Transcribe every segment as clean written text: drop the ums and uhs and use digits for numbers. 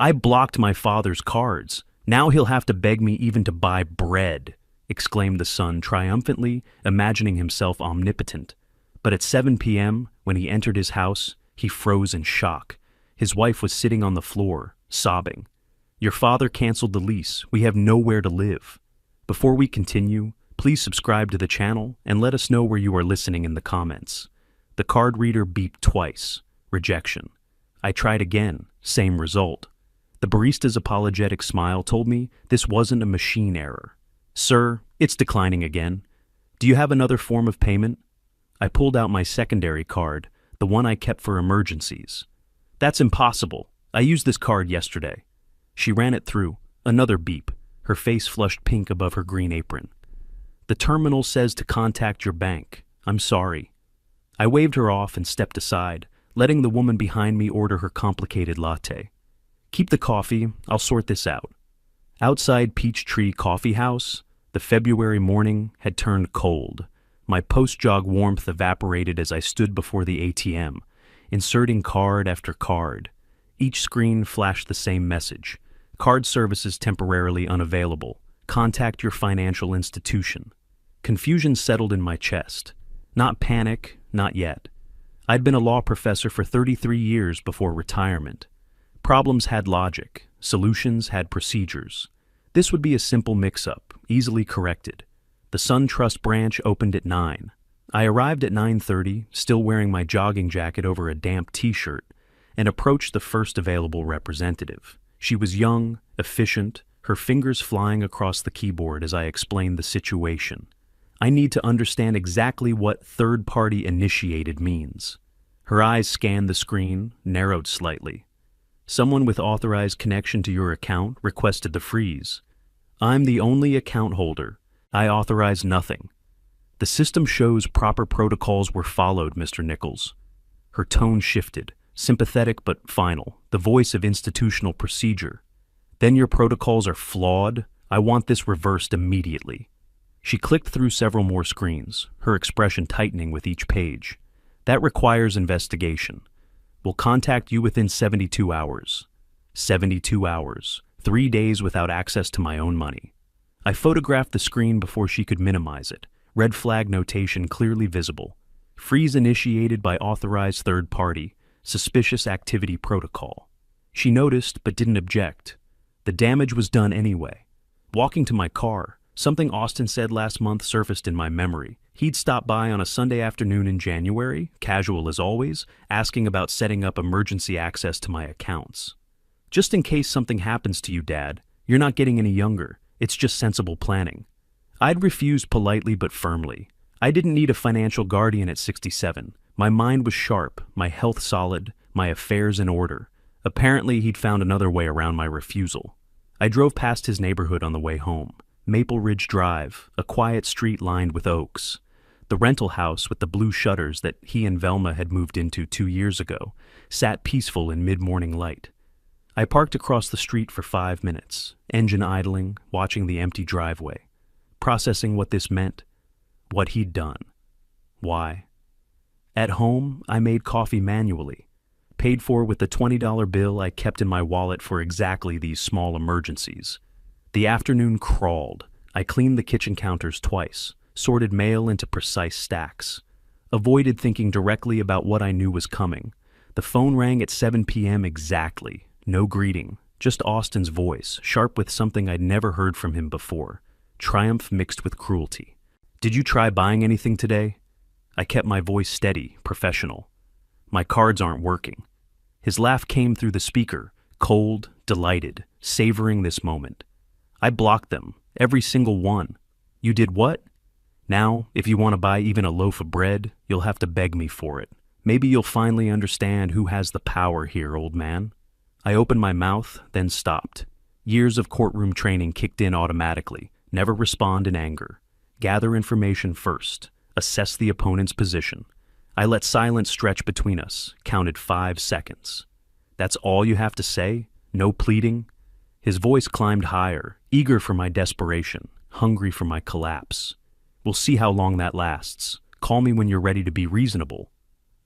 I blocked my father's cards. Now he'll have to beg me even to buy bread, exclaimed the son triumphantly, imagining himself omnipotent. But at 7 p.m., when he entered his house, he froze in shock. His wife was sitting on the floor, sobbing. Your father canceled the lease. We have nowhere to live. Before we continue, please subscribe to the channel and let us know where you are listening in the comments. The card reader beeped twice. Rejection. I tried again. Same result. The barista's apologetic smile told me this wasn't a machine error. Sir, it's declining again. Do you have another form of payment? I pulled out my secondary card, the one I kept for emergencies. That's impossible. I used this card yesterday. She ran it through. Another beep. Her face flushed pink above her green apron. The terminal says to contact your bank. I'm sorry. I waved her off and stepped aside, letting the woman behind me order her complicated latte. Keep the coffee, I'll sort this out. Outside Peachtree Coffee House, the February morning had turned cold. My post-jog warmth evaporated as I stood before the ATM, inserting card after card. Each screen flashed the same message. Card services temporarily unavailable. Contact your financial institution. Confusion settled in my chest. Not panic, not yet. I'd been a law professor for 33 years before retirement. Problems had logic. Solutions had procedures. This would be a simple mix-up, easily corrected. The SunTrust branch opened at 9. I arrived at 9:30, still wearing my jogging jacket over a damp t-shirt, and approached the first available representative. She was young, efficient, her fingers flying across the keyboard as I explained the situation. I need to understand exactly what third-party initiated means. Her eyes scanned the screen, narrowed slightly. Someone with authorized connection to your account requested the freeze. I'm the only account holder. I authorize nothing. The system shows proper protocols were followed, Mr. Nichols. Her tone shifted, sympathetic but final, the voice of institutional procedure. Then your protocols are flawed. I want this reversed immediately. She clicked through several more screens, her expression tightening with each page. That requires investigation. We'll contact you within 72 hours. 72 hours. 3 days without access to my own money. I photographed the screen before she could minimize it. Red flag notation clearly visible. Freeze initiated by authorized third party. Suspicious activity protocol. She noticed but didn't object. The damage was done anyway. Walking to my car, something Austin said last month surfaced in my memory. He'd stopped by on a Sunday afternoon in January, casual as always, asking about setting up emergency access to my accounts. Just in case something happens to you, Dad, you're not getting any younger. It's just sensible planning. I'd refused politely but firmly. I didn't need a financial guardian at 67. My mind was sharp, my health solid, my affairs in order. Apparently, he'd found another way around my refusal. I drove past his neighborhood on the way home. Maple Ridge Drive, a quiet street lined with oaks. The rental house with the blue shutters that he and Velma had moved into 2 years ago sat peaceful in mid-morning light. I parked across the street for 5 minutes, engine idling, watching the empty driveway, processing what this meant, what he'd done. Why? At home, I made coffee manually, paid for with the $20 bill I kept in my wallet for exactly these small emergencies. The afternoon crawled. I cleaned the kitchen counters twice, sorted mail into precise stacks, avoided thinking directly about what I knew was coming. The phone rang at 7 p.m. exactly. No greeting, just Austin's voice, sharp with something I'd never heard from him before. Triumph mixed with cruelty. Did you try buying anything today? I kept my voice steady, professional. My cards aren't working. His laugh came through the speaker, cold, delighted, savoring this moment. I blocked them, every single one. You did what? Now, if you want to buy even a loaf of bread, you'll have to beg me for it. Maybe you'll finally understand who has the power here, old man. I opened my mouth, then stopped. Years of courtroom training kicked in automatically. Never respond in anger. Gather information first. Assess the opponent's position. I let silence stretch between us, counted 5 seconds. That's all you have to say? No pleading? His voice climbed higher, eager for my desperation, hungry for my collapse. We'll see how long that lasts. Call me when you're ready to be reasonable.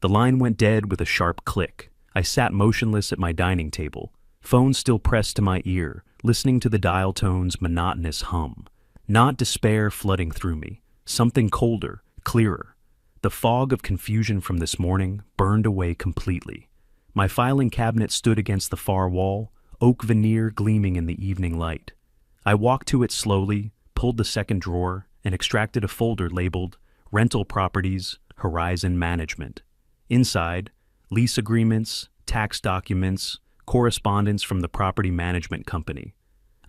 The line went dead with a sharp click. I sat motionless at my dining table, phone still pressed to my ear, listening to the dial tone's monotonous hum. Not despair flooding through me, something colder, clearer. The fog of confusion from this morning burned away completely. My filing cabinet stood against the far wall, oak veneer gleaming in the evening light. I walked to it slowly, pulled the second drawer, and extracted a folder labeled Rental Properties, Horizon Management. Inside, lease agreements, tax documents, correspondence from the property management company.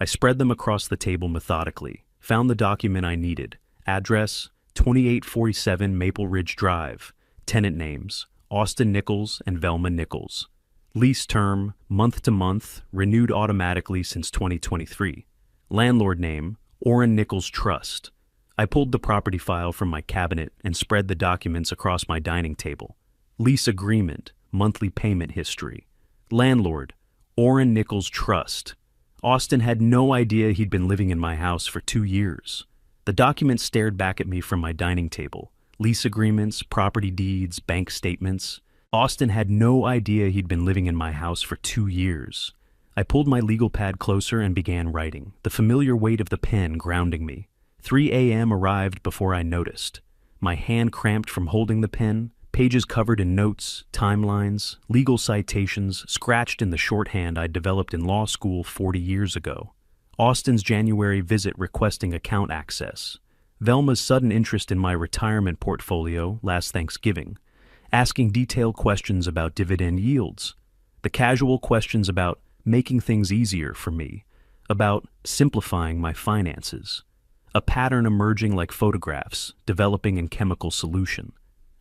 I spread them across the table methodically, found the document I needed, address, 2847 Maple Ridge Drive, tenant names, Austin Nichols and Velma Nichols. Lease term, month to month, renewed automatically since 2023. Landlord name, Orrin Nichols Trust. I pulled the property file from my cabinet and spread the documents across my dining table. Lease agreement, monthly payment history. Landlord, Orrin Nichols Trust. Austin had no idea he'd been living in my house for 2 years. The document stared back at me from my dining table. Lease agreements, property deeds, bank statements. Austin had no idea he'd been living in my house for 2 years. I pulled my legal pad closer and began writing, the familiar weight of the pen grounding me. 3 a.m. arrived before I noticed. My hand cramped from holding the pen, pages covered in notes, timelines, legal citations, scratched in the shorthand I'd developed in law school 40 years ago. Austin's January visit requesting account access. Velma's sudden interest in my retirement portfolio last Thanksgiving. Asking detailed questions about dividend yields. The casual questions about making things easier for me. About simplifying my finances. A pattern emerging like photographs, developing in chemical solution.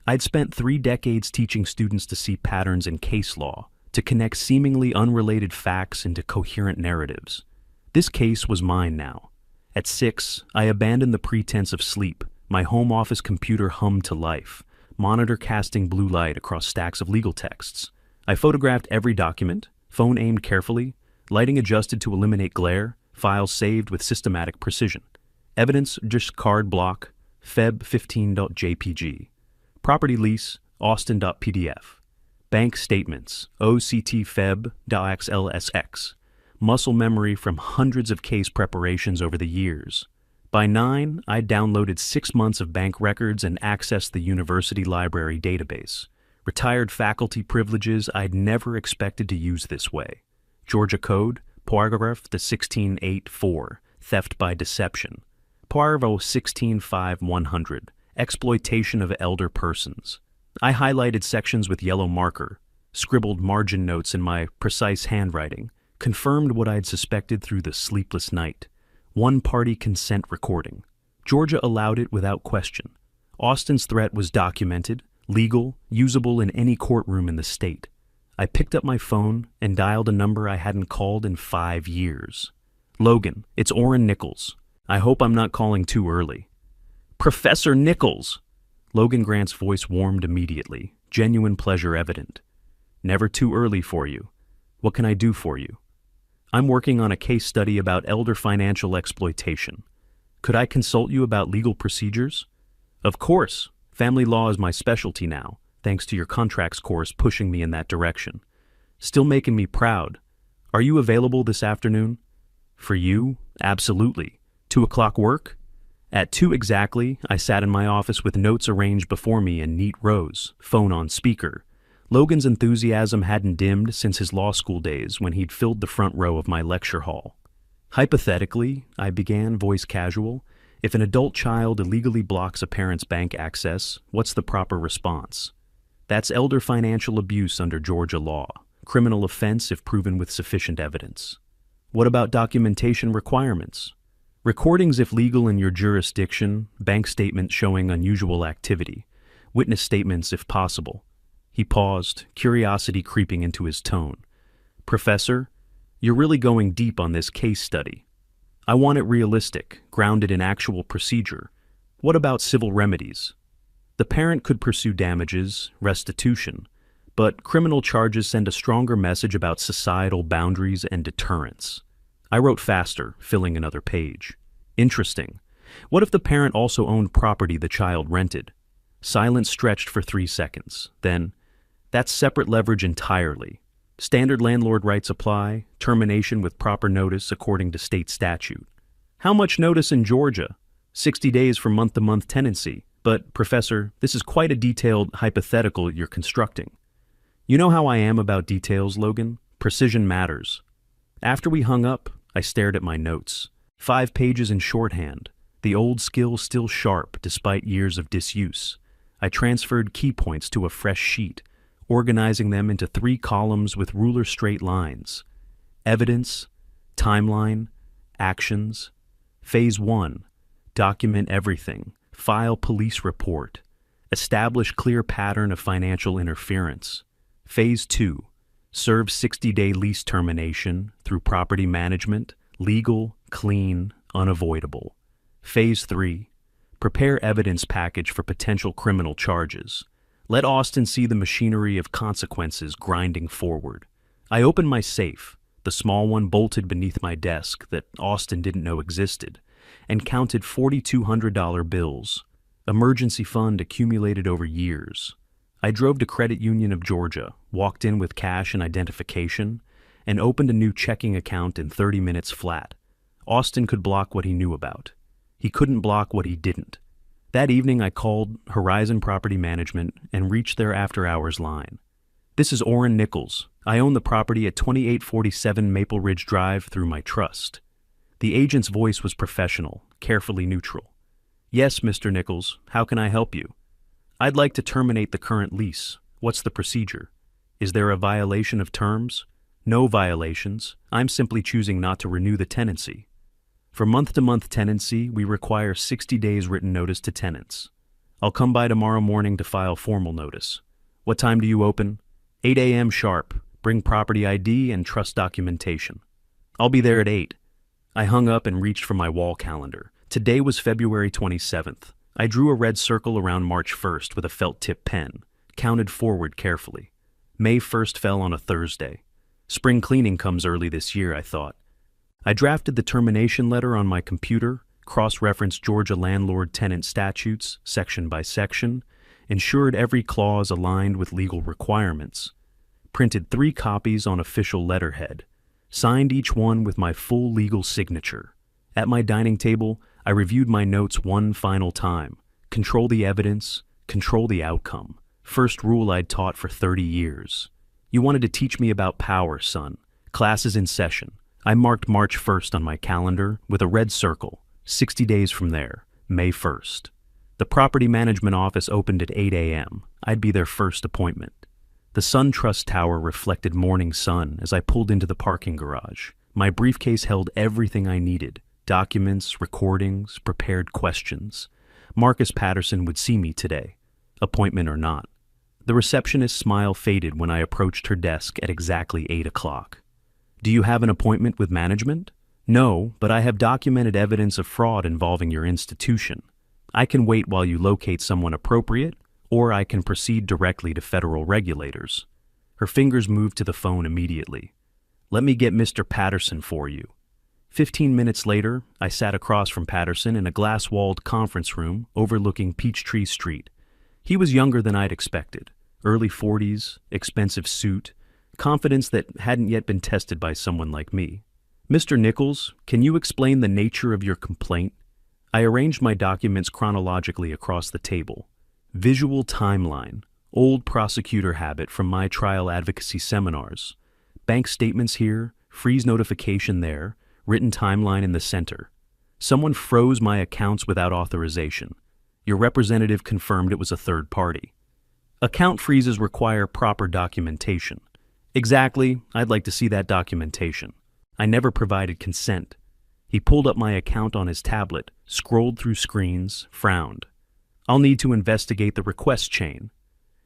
I'd spent 3 decades teaching students to see patterns in case law, to connect seemingly unrelated facts into coherent narratives. This case was mine now. At 6, I abandoned the pretense of sleep. My home office computer hummed to life, monitor casting blue light across stacks of legal texts. I photographed every document, phone aimed carefully, lighting adjusted to eliminate glare, files saved with systematic precision. Evidence just card block, feb15.jpg. Property lease, austin.pdf. Bank statements, octfeb.xlsx. Muscle memory from hundreds of case preparations over the years. By 9, I'd downloaded 6 months of bank records and accessed the university library database. Retired faculty privileges I'd never expected to use this way. Georgia Code, paragraph the 1684, theft by deception. Paragraph 165100, exploitation of elder persons. I highlighted sections with yellow marker, scribbled margin notes in my precise handwriting, confirmed what I'd suspected through the sleepless night. One-party consent recording. Georgia allowed it without question. Austin's threat was documented, legal, usable in any courtroom in the state. I picked up my phone and dialed a number I hadn't called in 5 years. Logan, it's Orrin Nichols. I hope I'm not calling too early. Professor Nichols! Logan Grant's voice warmed immediately, genuine pleasure evident. Never too early for you. What can I do for you? I'm working on a case study about elder financial exploitation. Could I consult you about legal procedures? Of course. Family law is my specialty now, thanks to your contracts course pushing me in that direction. Still making me proud. Are you available this afternoon? For you, absolutely. 2 o'clock work? At 2 exactly, I sat in my office with notes arranged before me in neat rows, phone on speaker. Logan's enthusiasm hadn't dimmed since his law school days when he'd filled the front row of my lecture hall. Hypothetically, I began, voice casual, if an adult child illegally blocks a parent's bank access, what's the proper response? That's elder financial abuse under Georgia law, criminal offense if proven with sufficient evidence. What about documentation requirements? Recordings if legal in your jurisdiction, bank statements showing unusual activity, witness statements if possible. He paused, curiosity creeping into his tone. Professor, you're really going deep on this case study. I want it realistic, grounded in actual procedure. What about civil remedies? The parent could pursue damages, restitution, but criminal charges send a stronger message about societal boundaries and deterrence. I wrote faster, filling another page. Interesting. What if the parent also owned property the child rented? Silence stretched for 3 seconds. Then, that's separate leverage entirely. Standard landlord rights apply, termination with proper notice according to state statute. How much notice in Georgia? 60 days for month-to-month tenancy. But, Professor, this is quite a detailed hypothetical you're constructing. You know how I am about details, Logan? Precision matters. After we hung up, I stared at my notes. 5 pages in shorthand. The old skill still sharp despite years of disuse. I transferred key points to a fresh sheet, organizing them into 3 columns with ruler straight lines. Evidence, timeline, actions. Phase 1, document everything, file police report, establish clear pattern of financial interference. Phase 2, serve 60-day lease termination through property management, legal, clean, unavoidable. Phase 3, prepare evidence package for potential criminal charges. Let Austin see the machinery of consequences grinding forward. I opened my safe, the small one bolted beneath my desk that Austin didn't know existed, and counted $4,200 bills, emergency fund accumulated over years. I drove to Credit Union of Georgia, walked in with cash and identification, and opened a new checking account in 30 minutes flat. Austin could block what he knew about. He couldn't block what he didn't. That evening I called Horizon Property Management and reached their after-hours line. This is Orrin Nichols. I own the property at 2847 Maple Ridge Drive through my trust. The agent's voice was professional, carefully neutral. Yes, Mr. Nichols, how can I help you? I'd like to terminate the current lease. What's the procedure? Is there a violation of terms? No violations. I'm simply choosing not to renew the tenancy. For month-to-month tenancy, we require 60 days written notice to tenants. I'll come by tomorrow morning to file formal notice. What time do you open? 8 a.m. sharp. Bring property ID and trust documentation. I'll be there at 8. I hung up and reached for my wall calendar. Today was February 27th. I drew a red circle around March 1st with a felt-tip pen, counted forward carefully. May 1st fell on a Thursday. Spring cleaning comes early this year, I thought. I drafted the termination letter on my computer, cross-referenced Georgia landlord-tenant statutes, section by section, ensured every clause aligned with legal requirements, printed 3 copies on official letterhead, signed each one with my full legal signature. At my dining table, I reviewed my notes one final time. Control the evidence, control the outcome. First rule I'd taught for 30 years. You wanted to teach me about power, son. Class is in session. I marked March 1st on my calendar with a red circle. 60 days from there, May 1st. The property management office opened at 8 a.m. I'd be their first appointment. The SunTrust Tower reflected morning sun as I pulled into the parking garage. My briefcase held everything I needed. Documents, recordings, prepared questions. Marcus Patterson would see me today, appointment or not. The receptionist's smile faded when I approached her desk at exactly 8 o'clock. Do you have an appointment with management? No, but I have documented evidence of fraud involving your institution. I can wait while you locate someone appropriate, or I can proceed directly to federal regulators. Her fingers moved to the phone immediately. Let me get Mr. Patterson for you. 15 minutes later, I sat across from Patterson in a glass-walled conference room overlooking Peachtree Street. He was younger than I'd expected. Early 40s, expensive suit, confidence that hadn't yet been tested by someone like me. Mr. Nichols, can you explain the nature of your complaint? I arranged my documents chronologically across the table. Visual timeline, old prosecutor habit from my trial advocacy seminars. Bank statements here, freeze notification there, written timeline in the center. Someone froze my accounts without authorization. Your representative confirmed it was a third party. Account freezes require proper documentation. Exactly, I'd like to see that documentation. I never provided consent. He pulled up my account on his tablet, scrolled through screens, frowned. I'll need to investigate the request chain.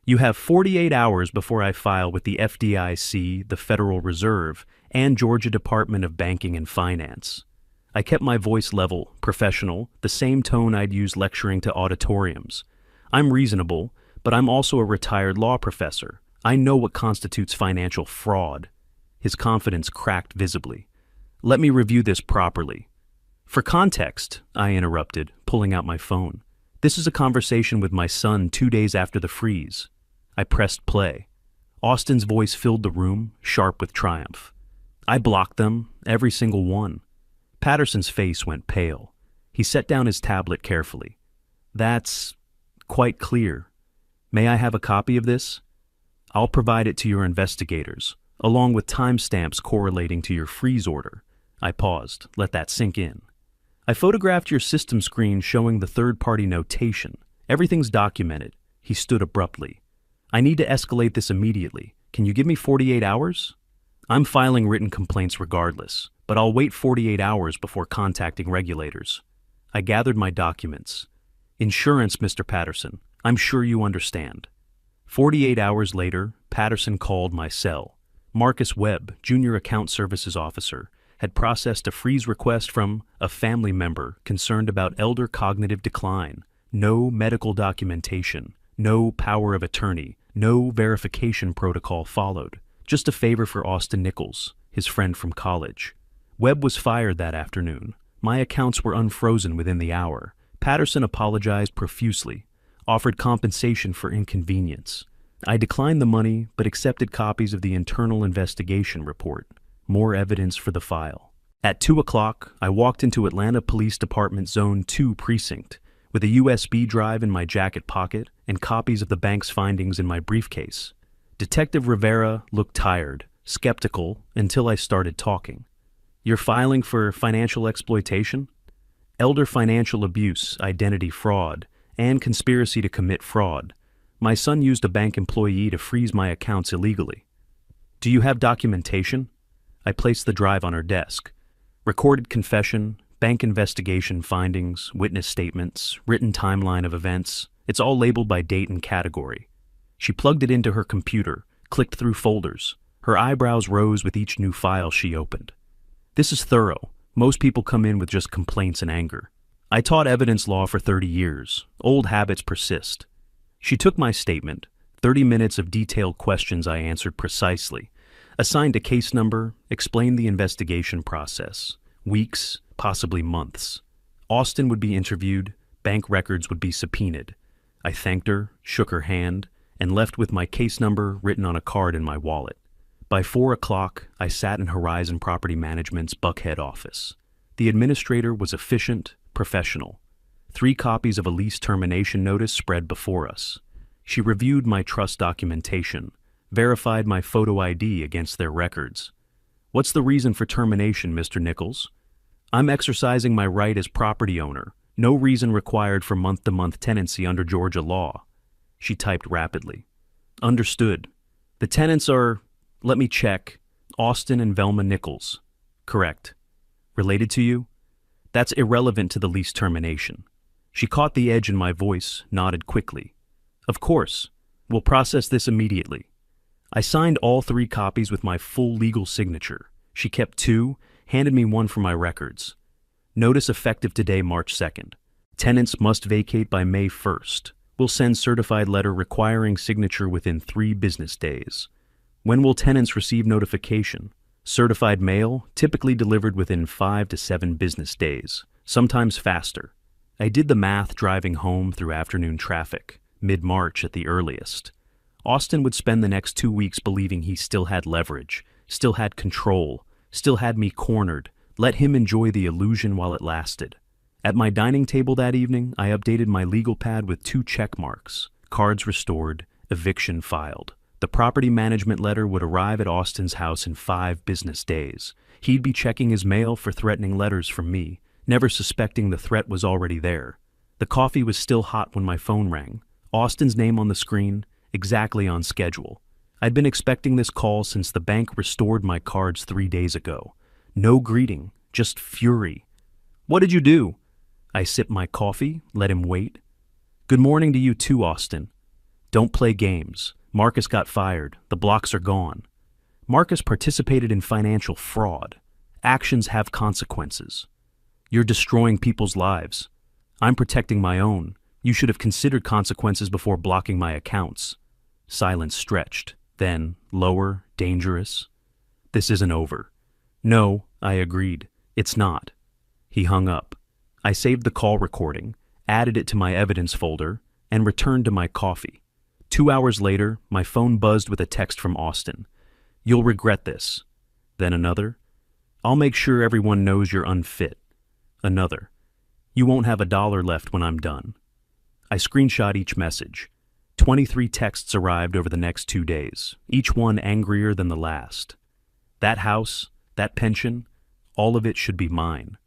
You have 48 hours before I file with the FDIC, the Federal Reserve, and Georgia Department of Banking and Finance. I kept my voice level, professional, the same tone I'd use lecturing to auditoriums. I'm reasonable, but I'm also a retired law professor. I know what constitutes financial fraud. His confidence cracked visibly. Let me review this properly. For context, I interrupted, pulling out my phone. This is a conversation with my son 2 days after the freeze. I pressed play. Austin's voice filled the room, sharp with triumph. I blocked them, every single one. Patterson's face went pale. He set down his tablet carefully. That's quite clear. May I have a copy of this? I'll provide it to your investigators, along with timestamps correlating to your freeze order. I paused. Let that sink in. I photographed your system screen showing the third-party notation. Everything's documented. He stood abruptly. I need to escalate this immediately. Can you give me 48 hours? I'm filing written complaints regardless, but I'll wait 48 hours before contacting regulators. I gathered my documents. Insurance, Mr. Patterson. I'm sure you understand. 48 hours later, Patterson called my cell. Marcus Webb, Junior Account Services Officer, had processed a freeze request from a family member concerned about elder cognitive decline. No medical documentation, no power of attorney, no verification protocol followed. Just a favor for Austin Nichols, his friend from college. Webb was fired that afternoon. My accounts were unfrozen within the hour. Patterson apologized profusely, offered compensation for inconvenience. I declined the money, but accepted copies of the internal investigation report. More evidence for the file. At 2 o'clock, I walked into Atlanta Police Department Zone 2 precinct with a USB drive in my jacket pocket and copies of the bank's findings in my briefcase. Detective Rivera looked tired, skeptical, until I started talking. You're filing for financial exploitation? Elder financial abuse, identity fraud, and conspiracy to commit fraud. My son used a bank employee to freeze my accounts illegally. Do you have documentation? I placed the drive on her desk. Recorded confession, bank investigation findings, witness statements, written timeline of events. It's all labeled by date and category. She plugged it into her computer, clicked through folders. Her eyebrows rose with each new file she opened. This is thorough. Most people come in with just complaints and anger. I taught evidence law for 30 years. Old habits persist. She took my statement, 30 minutes of detailed questions I answered precisely, assigned a case number, explained the investigation process. Weeks, possibly months. Austin would be interviewed, bank records would be subpoenaed. I thanked her, shook her hand, and left with my case number written on a card in my wallet. By 4 o'clock, I sat in Horizon Property Management's Buckhead office. The administrator was efficient, professional. 3 copies of a lease termination notice spread before us. She reviewed my trust documentation, verified my photo ID against their records. What's the reason for termination, Mr. Nichols? I'm exercising my right as property owner. No reason required for month-to-month tenancy under Georgia law. She typed rapidly. Understood. The tenants are, let me check, Austin and Velma Nichols. Correct. Related to you? That's irrelevant to the lease termination. She caught the edge in my voice, nodded quickly. Of course. We'll process this immediately. I signed all 3 copies with my full legal signature. She kept 2, handed me 1 for my records. Notice effective today, March 2nd. Tenants must vacate by May 1st. We'll send certified letter requiring signature within 3 business days. When will tenants receive notification? Certified mail, typically delivered within 5 to 7 business days, sometimes faster. I did the math driving home through afternoon traffic, mid-March at the earliest. Austin would spend the next 2 weeks believing he still had leverage, still had control, still had me cornered. Let him enjoy the illusion while it lasted. At my dining table that evening, I updated my legal pad with 2 check marks, cards restored, eviction filed. The property management letter would arrive at Austin's house in 5 business days. He'd be checking his mail for threatening letters from me, never suspecting the threat was already there. The coffee was still hot when my phone rang. Austin's name on the screen, exactly on schedule. I'd been expecting this call since the bank restored my cards 3 days ago. No greeting, just fury. What did you do? I sipped my coffee, let him wait. Good morning to you too, Austin. Don't play games. Marcus got fired. The blocks are gone. Marcus participated in financial fraud. Actions have consequences. You're destroying people's lives. I'm protecting my own. You should have considered consequences before blocking my accounts. Silence stretched. Then, lower, dangerous. This isn't over. No, I agreed. It's not. He hung up. I saved the call recording, added it to my evidence folder, and returned to my coffee. 2 hours later, my phone buzzed with a text from Austin. "You'll regret this." Then another. "I'll make sure everyone knows you're unfit." Another. "You won't have $1 left when I'm done." I screenshot each message. 23 texts arrived over the next 2 days, each one angrier than the last. That house, that pension, all of it should be mine.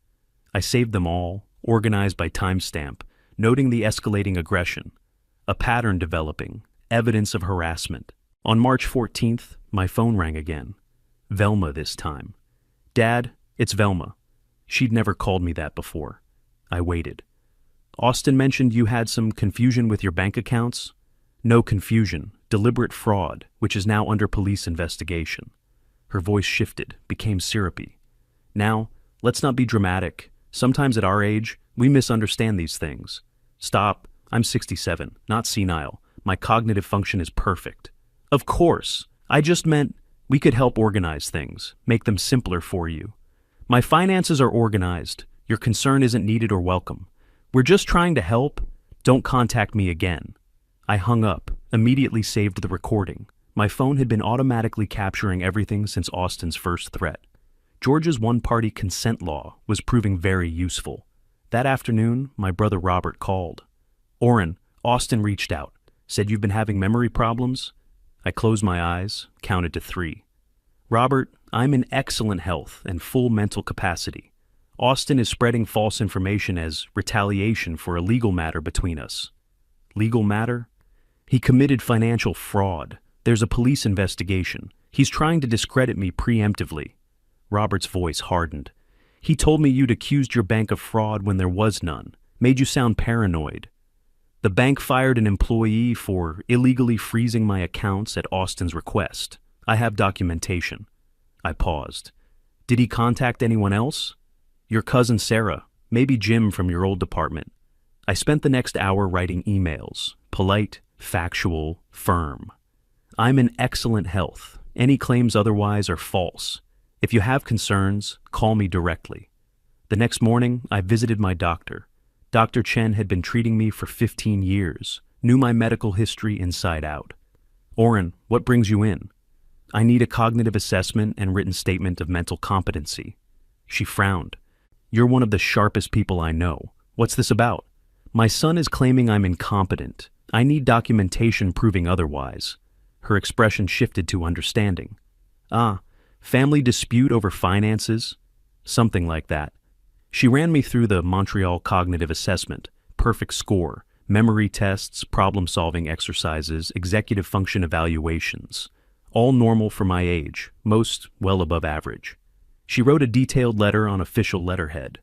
I saved them all, organized by timestamp, noting the escalating aggression, a pattern developing, evidence of harassment. On March 14th, my phone rang again. Velma this time. "Dad, it's Velma." She'd never called me that before. I waited. "Austin mentioned you had some confusion with your bank accounts." "No confusion, deliberate fraud, which is now under police investigation." Her voice shifted, became syrupy. "Now, let's not be dramatic. Sometimes at our age, we misunderstand these things." "Stop. I'm 67, not senile. My cognitive function is perfect." "Of course. I just meant we could help organize things, make them simpler for you." "My finances are organized. Your concern isn't needed or welcome. We're just trying to help. Don't contact me again." I hung up, immediately saved the recording. My phone had been automatically capturing everything since Austin's first threat. Georgia's one-party consent law was proving very useful. That afternoon, my brother Robert called. "Orrin, Austin reached out. Said you've been having memory problems?" I closed my eyes, counted to 3. "Robert, I'm in excellent health and full mental capacity. Austin is spreading false information as retaliation for a legal matter between us." "Legal matter?" "He committed financial fraud. There's a police investigation. He's trying to discredit me preemptively." Robert's voice hardened. "He told me you'd accused your bank of fraud when there was none. Made you sound paranoid." "The bank fired an employee for illegally freezing my accounts at Austin's request. I have documentation." I paused. "Did he contact anyone else?" "Your cousin Sarah, maybe Jim from your old department." I spent the next hour writing emails, polite, factual, firm. "I'm in excellent health. Any claims otherwise are false. If you have concerns, call me directly." The next morning, I visited my doctor. Dr. Chen had been treating me for 15 years, knew my medical history inside out. "Orrin, what brings you in?" "I need a cognitive assessment and written statement of mental competency." She frowned. "You're one of the sharpest people I know. What's this about?" "My son is claiming I'm incompetent. I need documentation proving otherwise." Her expression shifted to understanding. "Ah, family dispute over finances?" "Something like that." She ran me through the Montreal Cognitive Assessment, perfect score, memory tests, problem-solving exercises, executive function evaluations. All normal for my age, most well above average. She wrote a detailed letter on official letterhead.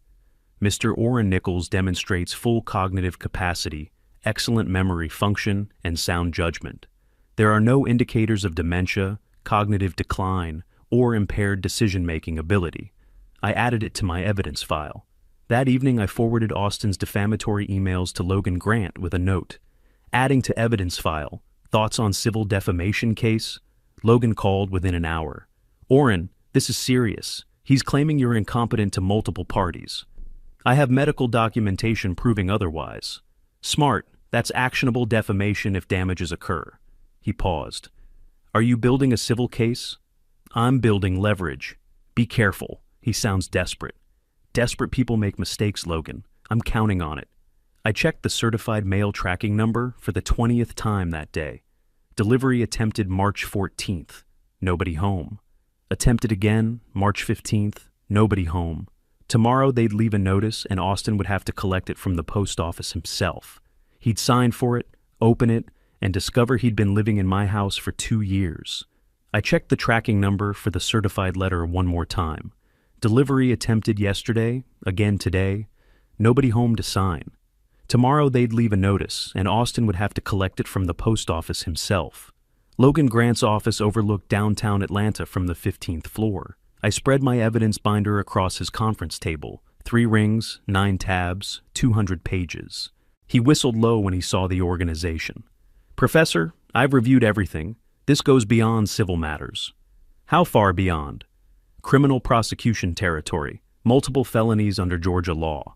"Mr. Orrin Nichols demonstrates full cognitive capacity, excellent memory function, and sound judgment. There are no indicators of dementia, cognitive decline, or impaired decision-making ability." I added it to my evidence file. That evening, I forwarded Austin's defamatory emails to Logan Grant with a note. Adding to evidence file, thoughts on civil defamation case? Logan called within an hour. "Orrin, this is serious. He's claiming you're incompetent to multiple parties." "I have medical documentation proving otherwise." "Smart. That's actionable defamation if damages occur." He paused. "Are you building a civil case?" "I'm building leverage. Be careful." He sounds desperate. "Desperate people make mistakes, Logan. I'm counting on it." I checked the certified mail tracking number for the 20th time that day. Delivery attempted March 14th. Nobody home. Attempted again, March 15th. Nobody home. Tomorrow they'd leave a notice and Austin would have to collect it from the post office himself. He'd sign for it, open it, and discover he'd been living in my house for 2 years. I checked the tracking number for the certified letter one more time. Delivery attempted yesterday, again today. Nobody home to sign. Tomorrow they'd leave a notice, and Austin would have to collect it from the post office himself. Logan Grant's office overlooked downtown Atlanta from the 15th floor. I spread my evidence binder across his conference table. 3 rings, 9 tabs, 200 pages. He whistled low when he saw the organization. "Professor, I've reviewed everything. This goes beyond civil matters." "How far beyond?" "Criminal prosecution territory, multiple felonies under Georgia law."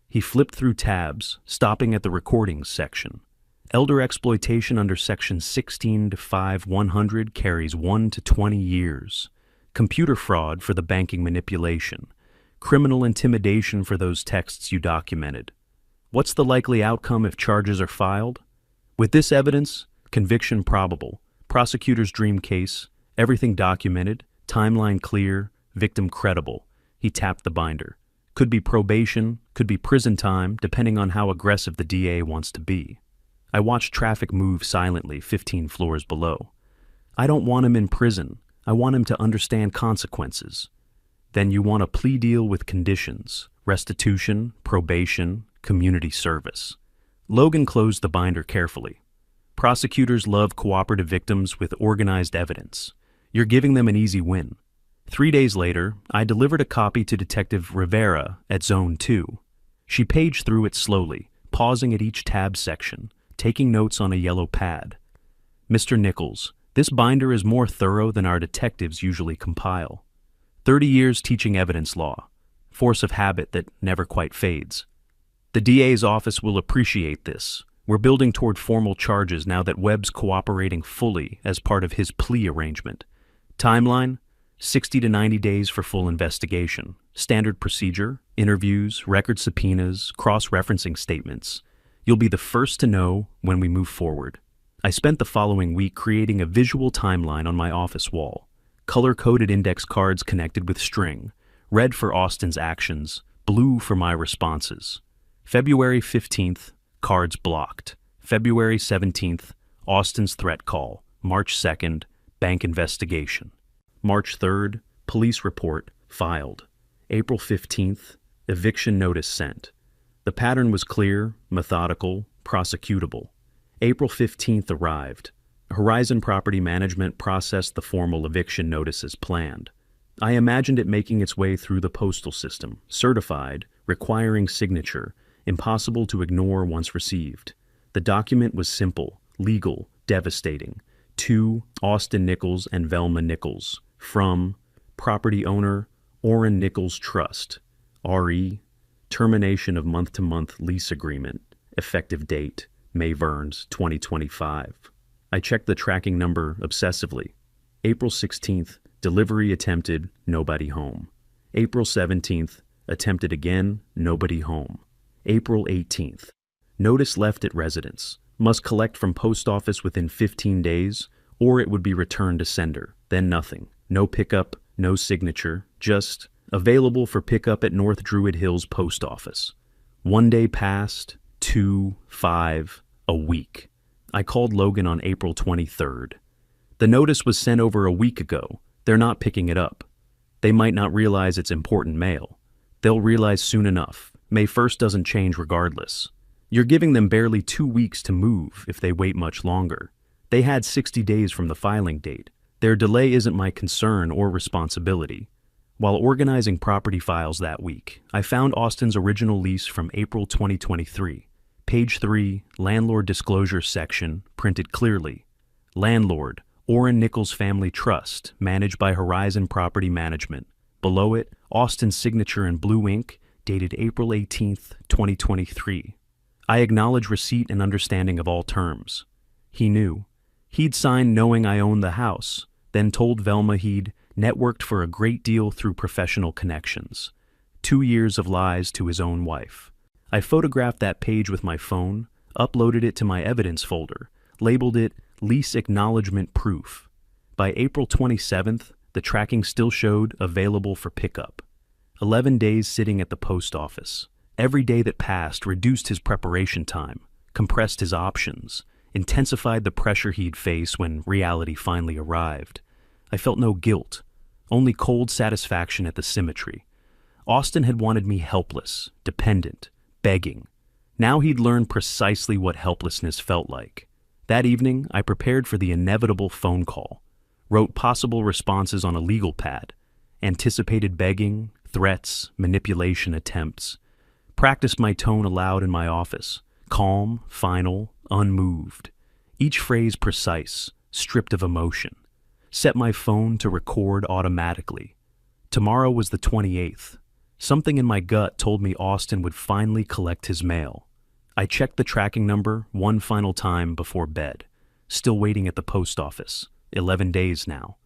He flipped through tabs, stopping at the recordings section. Elder exploitation under Section 16-5-100 carries 1 to 20 years. Computer fraud for the banking manipulation. Criminal intimidation for those texts you documented. What's the likely outcome if charges are filed? With this evidence, conviction probable, prosecutor's dream case, everything documented, timeline clear, victim credible. He tapped the binder. Could be probation, could be prison time, depending on how aggressive the DA wants to be. I watched traffic move silently 15 floors below. I don't want him in prison. I want him to understand consequences. Then you want a plea deal with conditions, restitution, probation, community service. Logan closed the binder carefully. Prosecutors love cooperative victims with organized evidence. You're giving them an easy win. 3 days later, I delivered a copy to Detective Rivera at Zone 2. She paged through it slowly, pausing at each tab section, taking notes on a yellow pad. Mr. Nichols, this binder is more thorough than our detectives usually compile. 30 years teaching evidence law, force of habit that never quite fades. The DA's office will appreciate this. We're building toward formal charges now that Webb's cooperating fully as part of his plea arrangement. Timeline, 60 to 90 days for full investigation. Standard procedure, interviews, record subpoenas, cross-referencing statements. You'll be the first to know when we move forward. I spent the following week creating a visual timeline on my office wall. Color-coded index cards connected with string. Red for Austin's actions, blue for my responses. February 15th, cards blocked. February 17th, Austin's threat call. March 2nd, bank investigation. March 3rd, police report filed. April 15th, eviction notice sent. The pattern was clear, methodical, prosecutable. April 15th arrived. Horizon Property Management processed the formal eviction notice as planned. I imagined it making its way through the postal system, certified, requiring signature, impossible to ignore once received. The document was simple, legal, devastating. To Austin Nichols and Velma Nichols. From property owner Orrin Nichols Trust. RE. Termination of month-to-month lease agreement. Effective date May Verns 2025. I checked the tracking number obsessively. April 16th, delivery attempted, nobody home. April 17th, attempted again, nobody home. April 18th, notice left at residence. Must collect from post office within 15 days, or it would be returned to sender. Then nothing. No pickup, no signature, just available for pickup at North Druid Hills Post Office. 1 day passed, 2, 5, a week. I called Logan on April 23rd. The notice was sent over a week ago. They're not picking it up. They might not realize it's important mail. They'll realize soon enough. May 1st doesn't change regardless. You're giving them barely 2 weeks to move if they wait much longer. They had 60 days from the filing date. Their delay isn't my concern or responsibility. While organizing property files that week, I found Austin's original lease from April 2023. Page 3, Landlord Disclosure section, printed clearly. Landlord, Orrin Nichols Family Trust, managed by Horizon Property Management. Below it, Austin's signature in blue ink, dated April 18th, 2023. I acknowledge receipt and understanding of all terms. He knew. He'd signed knowing I owned the house, then told Velma he'd networked for a great deal through professional connections. 2 years of lies to his own wife. I photographed that page with my phone, uploaded it to my evidence folder, labeled it Lease Acknowledgement Proof. By April 27th, the tracking still showed available for pickup. 11 days sitting at the post office. Every day that passed reduced his preparation time, compressed his options, intensified the pressure he'd face when reality finally arrived. I felt no guilt, only cold satisfaction at the symmetry. Austin had wanted me helpless, dependent, begging. Now he'd learned precisely what helplessness felt like. That evening, I prepared for the inevitable phone call, wrote possible responses on a legal pad, anticipated begging, threats, manipulation attempts, practiced my tone aloud in my office, calm, final, unmoved. Each phrase precise, stripped of emotion. Set my phone to record automatically. Tomorrow was the 28th. Something in my gut told me Austin would finally collect his mail. I checked the tracking number one final time before bed. Still waiting at the post office. 11 days now.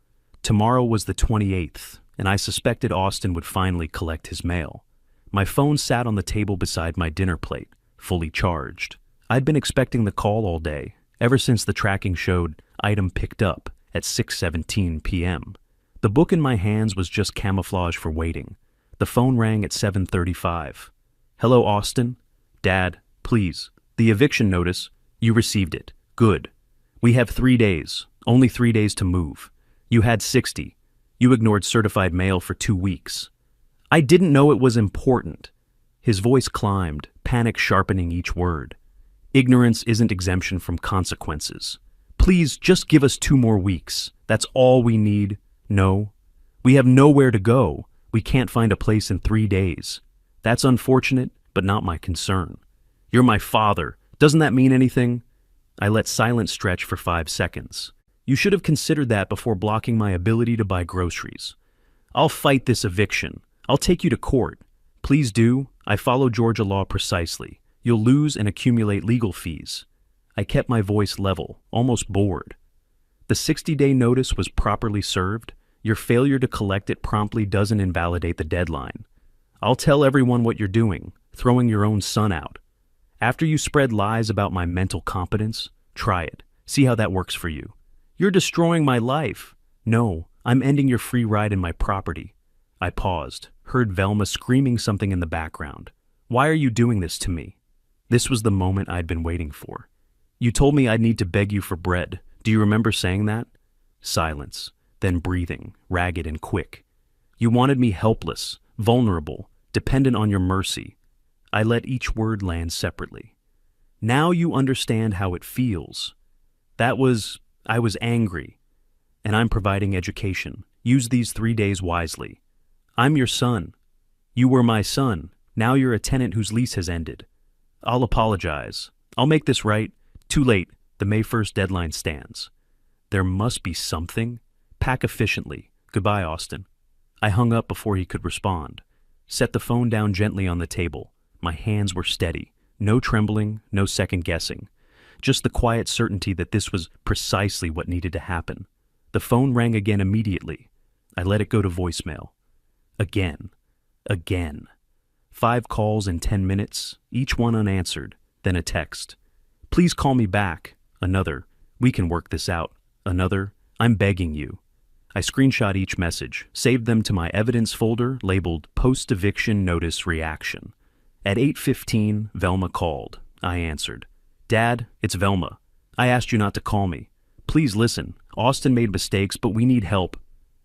Tomorrow was the 28th, and I suspected Austin would finally collect his mail. My phone sat on the table beside my dinner plate, fully charged. I'd been expecting the call all day, ever since the tracking showed item picked up at 6:17 p.m. The book in my hands was just camouflage for waiting. The phone rang at 7:35. Hello, Austin? Dad, please. The eviction notice. You received it. Good. We have 3 days. Only 3 days to move. You had 60. You ignored certified mail for 2 weeks. I didn't know it was important. His voice climbed, panic sharpening each word. Ignorance isn't exemption from consequences. Please, just give us 2 more weeks. That's all we need. No. We have nowhere to go. We can't find a place in 3 days. That's unfortunate, but not my concern. You're my father. Doesn't that mean anything? I let silence stretch for 5 seconds. You should have considered that before blocking my ability to buy groceries. I'll fight this eviction. I'll take you to court. Please do. I follow Georgia law precisely. You'll lose and accumulate legal fees. I kept my voice level, almost bored. The 60-day notice was properly served. Your failure to collect it promptly doesn't invalidate the deadline. I'll tell everyone what you're doing, throwing your own son out. After you spread lies about my mental competence, try it. See how that works for you. You're destroying my life. No, I'm ending your free ride in my property. I paused, heard Velma screaming something in the background. Why are you doing this to me? This was the moment I'd been waiting for. You told me I'd need to beg you for bread. Do you remember saying that? Silence, then breathing, ragged and quick. You wanted me helpless, vulnerable, dependent on your mercy. I let each word land separately. Now you understand how it feels. I was angry. And I'm providing education. Use these 3 days wisely. I'm your son. You were my son. Now you're a tenant whose lease has ended. I'll apologize. I'll make this right. Too late. The May 1st deadline stands. There must be something. Pack efficiently. Goodbye, Austin. I hung up before he could respond. Set the phone down gently on the table. My hands were steady. No trembling, no second guessing. Just the quiet certainty that this was precisely what needed to happen. The phone rang again immediately. I let it go to voicemail. Again. 5 calls in 10 minutes, each one unanswered, then a text. Please call me back. Another. We can work this out. Another. I'm begging you. I screenshot each message, saved them to my evidence folder labeled Post-Eviction Notice Reaction. At 8:15, Velma called. I answered. Dad, it's Velma. I asked you not to call me. Please listen. Austin made mistakes, but we need help.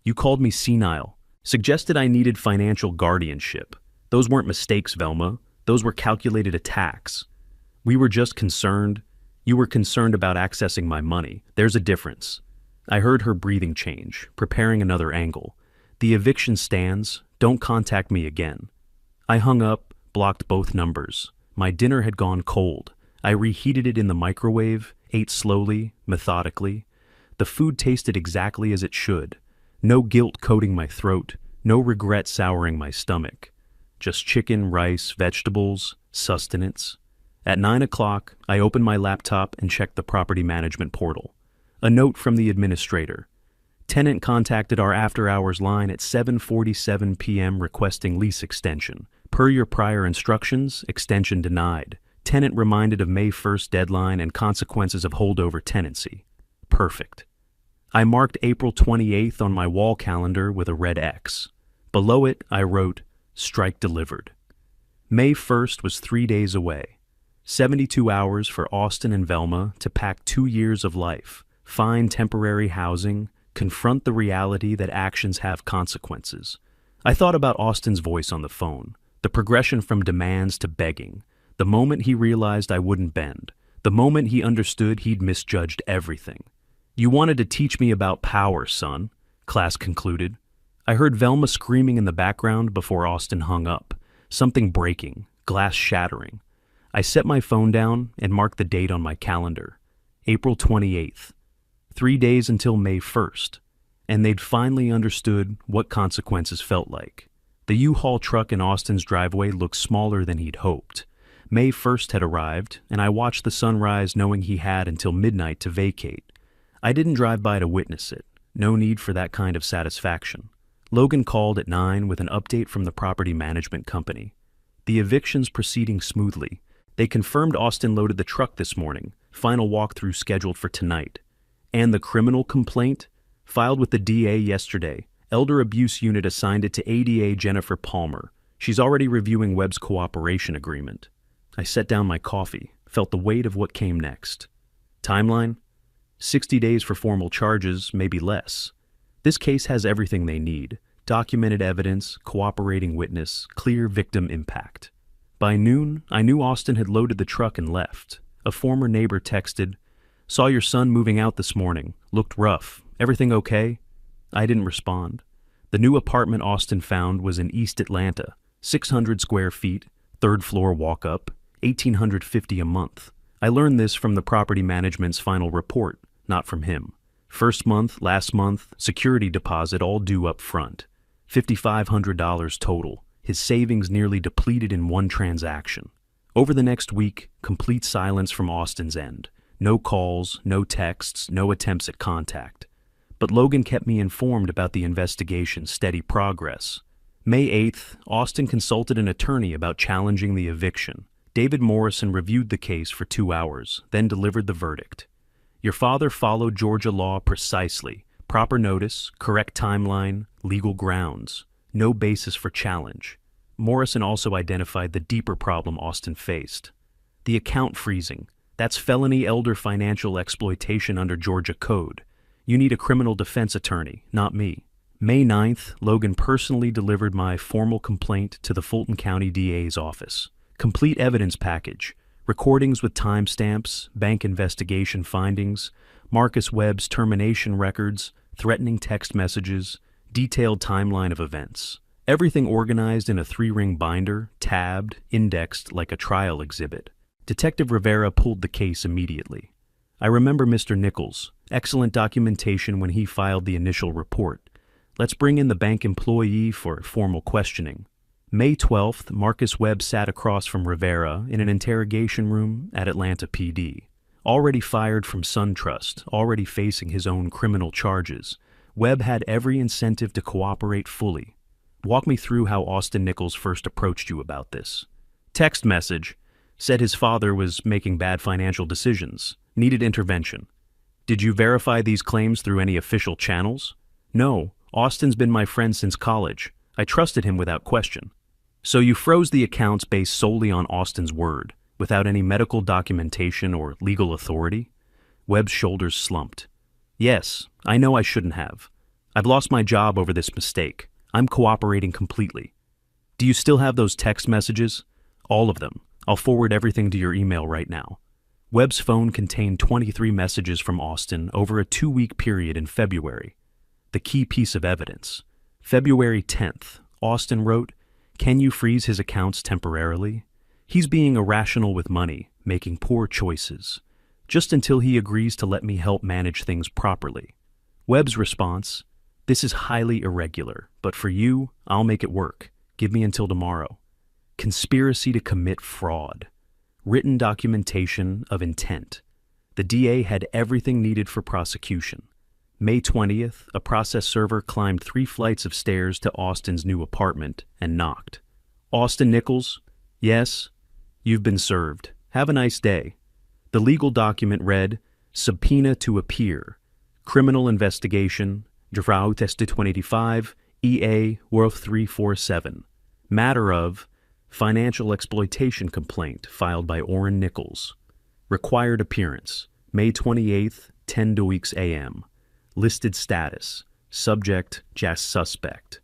You called me senile. Suggested I needed financial guardianship. Those weren't mistakes, Velma. Those were calculated attacks. We were just concerned. You were concerned about accessing my money. There's a difference. I heard her breathing change, preparing another angle. The eviction stands. Don't contact me again. I hung up, blocked both numbers. My dinner had gone cold. I reheated it in the microwave, ate slowly, methodically. The food tasted exactly as it should. No guilt coating my throat, no regret souring my stomach. Just chicken, rice, vegetables, sustenance. At 9 o'clock, I opened my laptop and checked the property management portal. A note from the administrator. Tenant contacted our after-hours line at 7:47 p.m. requesting lease extension. Per your prior instructions, extension denied. Tenant reminded of May 1st deadline and consequences of holdover tenancy. Perfect. I marked April 28th on my wall calendar with a red X. Below it, I wrote, Strike delivered. May 1st was 3 days away. 72 hours for Austin and Velma to pack 2 years of life, find temporary housing, confront the reality that actions have consequences. I thought about Austin's voice on the phone, the progression from demands to begging, the moment he realized I wouldn't bend, the moment he understood he'd misjudged everything. You wanted to teach me about power, son, class concluded. I heard Velma screaming in the background before Austin hung up, something breaking, glass shattering. I set my phone down and marked the date on my calendar, April 28th. 3 days until May 1st, and they'd finally understood what consequences felt like. The U-Haul truck in Austin's driveway looked smaller than he'd hoped. May 1st had arrived, and I watched the sun rise knowing he had until midnight to vacate. I didn't drive by to witness it. No need for that kind of satisfaction. Logan called at 9 with an update from the property management company. The eviction's proceeding smoothly. They confirmed Austin loaded the truck this morning, final walkthrough scheduled for tonight. And the criminal complaint? Filed with the DA yesterday. Elder Abuse Unit assigned it to ADA Jennifer Palmer. She's already reviewing Webb's cooperation agreement. I set down my coffee, felt the weight of what came next. Timeline? 60 days for formal charges, maybe less. This case has everything they need. Documented evidence, cooperating witness, clear victim impact. By noon, I knew Austin had loaded the truck and left. A former neighbor texted, "Saw your son moving out this morning. Looked rough. Everything okay?" I didn't respond. The new apartment Austin found was in East Atlanta, 600 square feet, third floor walk-up, $1,850 a month. I learned this from the property management's final report, not from him. First month, last month, security deposit all due up front. $5,500 total. His savings nearly depleted in one transaction. Over the next week, complete silence from Austin's end. No calls, no texts, no attempts at contact. But Logan kept me informed about the investigation's steady progress. May 8th, Austin consulted an attorney about challenging the eviction. David Morrison reviewed the case for 2 hours, then delivered the verdict. Your father followed Georgia law precisely. Proper notice, correct timeline, legal grounds. No basis for challenge. Morrison also identified the deeper problem Austin faced. The account freezing. That's felony elder financial exploitation under Georgia code. You need a criminal defense attorney, not me. May 9th, Logan personally delivered my formal complaint to the Fulton County DA's office. Complete evidence package. Recordings with timestamps, bank investigation findings, Marcus Webb's termination records, threatening text messages, detailed timeline of events. Everything organized in a 3-ring binder, tabbed, indexed like a trial exhibit. Detective Rivera pulled the case immediately. I remember Mr. Nichols. Excellent documentation when he filed the initial report. Let's bring in the bank employee for formal questioning. May 12th, Marcus Webb sat across from Rivera in an interrogation room at Atlanta PD. Already fired from SunTrust, already facing his own criminal charges, Webb had every incentive to cooperate fully. Walk me through how Austin Nichols first approached you about this. Text message. Said his father was making bad financial decisions. Needed intervention. Did you verify these claims through any official channels? No. Austin's been my friend since college. I trusted him without question. So you froze the accounts based solely on Austin's word, without any medical documentation or legal authority? Webb's shoulders slumped. Yes, I know I shouldn't have. I've lost my job over this mistake. I'm cooperating completely. Do you still have those text messages? All of them. I'll forward everything to your email right now. Webb's phone contained 23 messages from Austin over a 2-week period in February. The key piece of evidence. February 10th, Austin wrote, "Can you freeze his accounts temporarily? He's being irrational with money, making poor choices. Just until he agrees to let me help manage things properly." Webb's response, "This is highly irregular, but for you, I'll make it work. Give me until tomorrow." Conspiracy to commit fraud. Written documentation of intent. The DA had everything needed for prosecution. May 20th, a process server climbed 3 flights of stairs to Austin's new apartment and knocked. "Austin Nichols?" "Yes." "You've been served. Have a nice day." The legal document read, "Subpoena to appear. Criminal investigation. Draft 2025, EA Worth 347. Matter of financial exploitation complaint filed by Orrin Nichols. Required appearance, May 28th, 10 a.m. Listed status, subject, just suspect.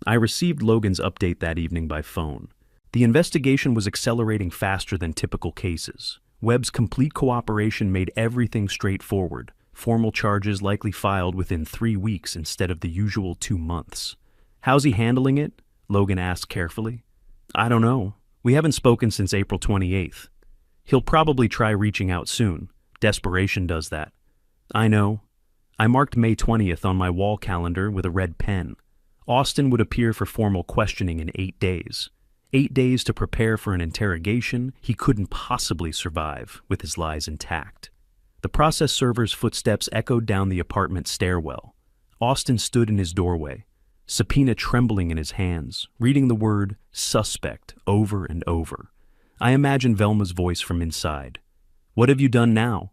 I received Logan's update that evening by phone. The investigation was accelerating faster than typical cases. Webb's complete cooperation made everything straightforward. Formal charges likely filed within 3 weeks instead of the usual 2 months. "How's he handling it?" Logan asked carefully. "I don't know. We haven't spoken since April 28th. He'll probably try reaching out soon. Desperation does that." "I know." I marked May 20th on my wall calendar with a red pen. Austin would appear for formal questioning in 8 days. 8 days to prepare for an interrogation he couldn't possibly survive with his lies intact. The process server's footsteps echoed down the apartment stairwell. Austin stood in his doorway, subpoena trembling in his hands, reading the word suspect over and over. I imagine Velma's voice from inside. "What have you done now?"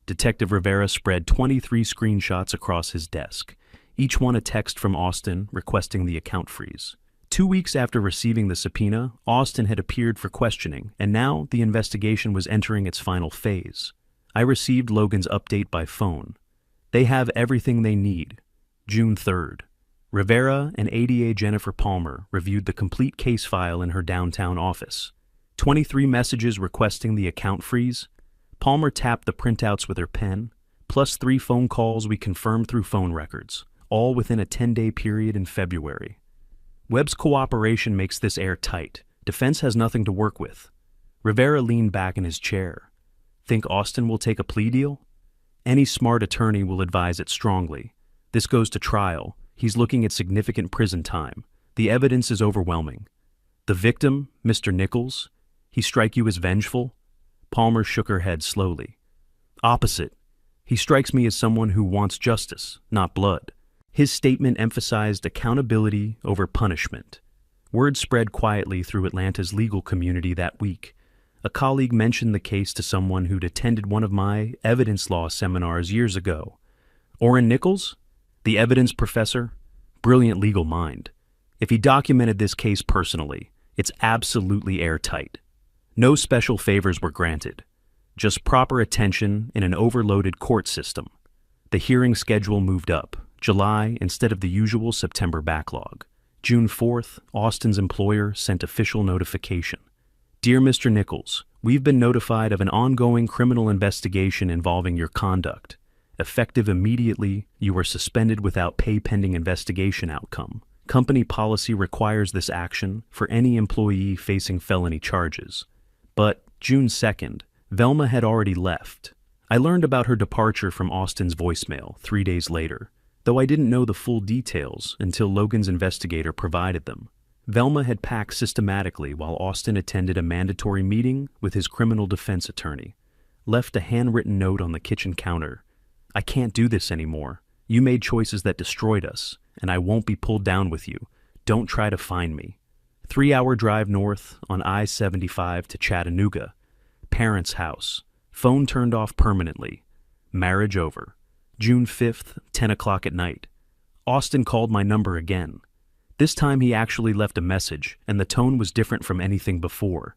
Detective Rivera spread 23 screenshots across his desk, each one a text from Austin requesting the account freeze. 2 weeks after receiving the subpoena, Austin had appeared for questioning, and now the investigation was entering its final phase. I received Logan's update by phone. They have everything they need. June 3rd. Rivera and ADA Jennifer Palmer reviewed the complete case file in her downtown office. 23 messages requesting the account freeze. Palmer tapped the printouts with her pen, plus 3 phone calls we confirmed through phone records, all within a 10-day period in February. Webb's cooperation makes this airtight. Defense has nothing to work with. Rivera leaned back in his chair. Think Austin will take a plea deal? Any smart attorney will advise it strongly. This goes to trial. He's looking at significant prison time. The evidence is overwhelming. The victim, Mr. Nichols, he strike you as vengeful? Palmer shook her head slowly. Opposite. He strikes me as someone who wants justice, not blood. His statement emphasized accountability over punishment. Word spread quietly through Atlanta's legal community that week. A colleague mentioned the case to someone who'd attended one of my evidence law seminars years ago. Orrin Nichols? The evidence professor? Brilliant legal mind. If he documented this case personally, it's absolutely airtight. No special favors were granted. Just proper attention in an overloaded court system. The hearing schedule moved up. July instead of the usual September backlog. June 4th, Austin's employer sent official notification. Dear Mr. Nichols, we've been notified of an ongoing criminal investigation involving your conduct. Effective immediately, you were suspended without pay pending investigation outcome. Company policy requires this action for any employee facing felony charges. But June 2nd, Velma had already left. I learned about her departure from Austin's voicemail 3 days later, though I didn't know the full details until Logan's investigator provided them. Velma had packed systematically while Austin attended a mandatory meeting with his criminal defense attorney. Left a handwritten note on the kitchen counter. I can't do this anymore. You made choices that destroyed us, and I won't be pulled down with you. Don't try to find me. 3-hour drive north on I-75 to Chattanooga. Parents' house. Phone turned off permanently. Marriage over. June 5th, 10 o'clock at night. Austin called my number again. This time he actually left a message, and the tone was different from anything before.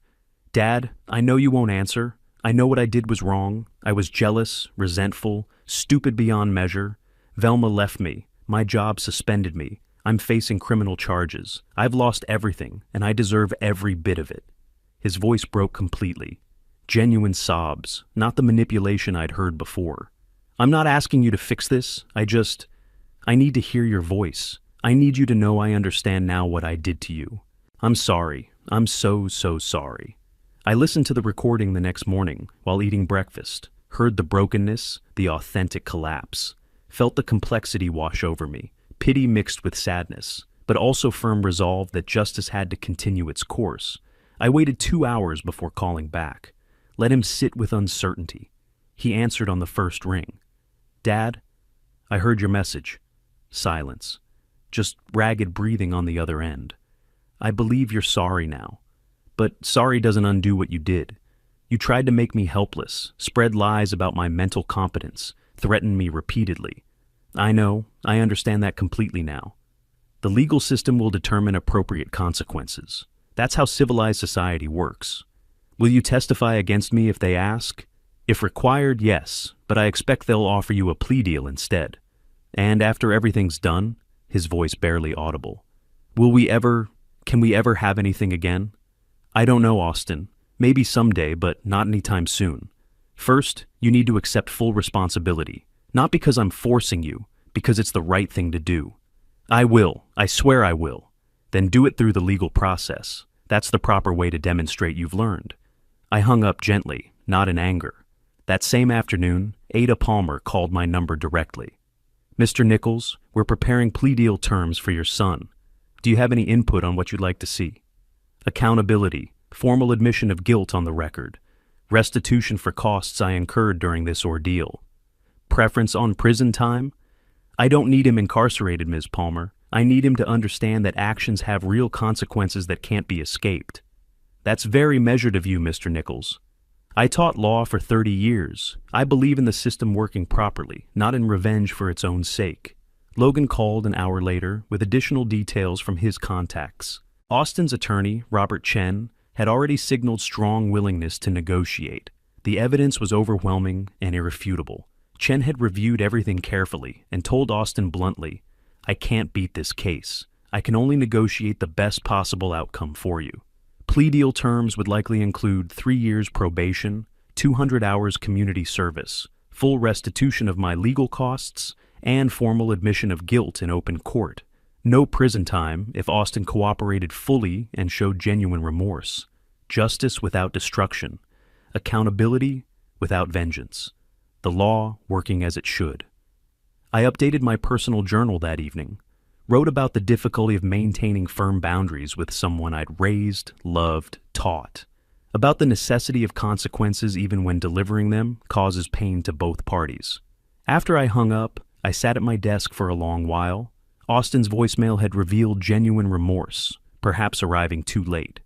Dad, I know you won't answer. I know what I did was wrong. I was jealous, resentful, stupid beyond measure. Velma left me. My job suspended me. I'm facing criminal charges. I've lost everything, and I deserve every bit of it. His voice broke completely. Genuine sobs, not the manipulation I'd heard before. I'm not asking you to fix this. I need to hear your voice. I need you to know I understand now what I did to you. I'm sorry. I'm so sorry. I listened to the recording the next morning while eating breakfast, heard the brokenness, the authentic collapse, felt the complexity wash over me, pity mixed with sadness, but also firm resolve that justice had to continue its course. I waited 2 hours before calling back. Let him sit with uncertainty. He answered on the first ring. Dad, I heard your message. Silence. Just ragged breathing on the other end. I believe you're sorry now. But sorry doesn't undo what you did. You tried to make me helpless, spread lies about my mental competence, threatened me repeatedly. I know, I understand that completely now. The legal system will determine appropriate consequences. That's how civilized society works. Will you testify against me if they ask? If required, yes, but I expect they'll offer you a plea deal instead. And after everything's done, his voice barely audible. Can we ever have anything again? I don't know, Austin. Maybe someday, but not anytime soon. First, you need to accept full responsibility. Not because I'm forcing you, because it's the right thing to do. I will. I swear I will. Then do it through the legal process. That's the proper way to demonstrate you've learned. I hung up gently, not in anger. That same afternoon, Ada Palmer called my number directly. Mr. Nichols, we're preparing plea deal terms for your son. Do you have any input on what you'd like to see? Accountability, formal admission of guilt on the record, restitution for costs I incurred during this ordeal. Preference on prison time? I don't need him incarcerated, Ms. Palmer. I need him to understand that actions have real consequences that can't be escaped. That's very measured of you, Mr. Nichols. I taught law for 30 years. I believe in the system working properly, not in revenge for its own sake. Logan called an hour later with additional details from his contacts. Austin's attorney, Robert Chen, had already signaled strong willingness to negotiate. The evidence was overwhelming and irrefutable. Chen had reviewed everything carefully and told Austin bluntly, "I can't beat this case. I can only negotiate the best possible outcome for you." Plea deal terms would likely include 3 years probation, 200 hours community service, full restitution of my legal costs, and formal admission of guilt in open court. No prison time if Austin cooperated fully and showed genuine remorse. Justice without destruction. Accountability without vengeance. The law working as it should. I updated my personal journal that evening, wrote about the difficulty of maintaining firm boundaries with someone I'd raised, loved, taught, about the necessity of consequences even when delivering them causes pain to both parties. After I hung up, I sat at my desk for a long while. Austin's voicemail had revealed genuine remorse, perhaps arriving too late.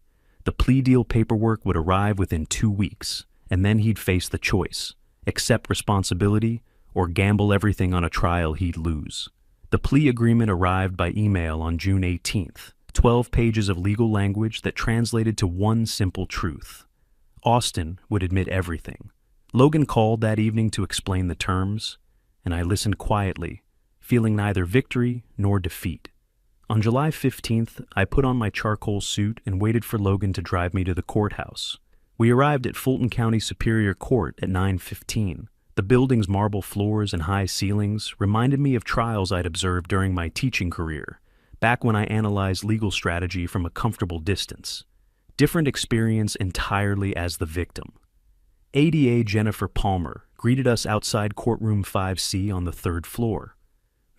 The plea deal paperwork would arrive within 2 weeks, and then he'd face the choice: accept responsibility or gamble everything on a trial he'd lose. The plea agreement arrived by email on June 18th, 12 pages of legal language that translated to one simple truth. Austin would admit everything. Logan called that evening to explain the terms, and I listened quietly, feeling neither victory nor defeat. On July 15th, I put on my charcoal suit and waited for Logan to drive me to the courthouse. We arrived at Fulton County Superior Court at 9:15. The building's marble floors and high ceilings reminded me of trials I'd observed during my teaching career, back when I analyzed legal strategy from a comfortable distance. Different experience entirely as the victim. ADA Jennifer Palmer greeted us outside courtroom 5C on the 3rd floor.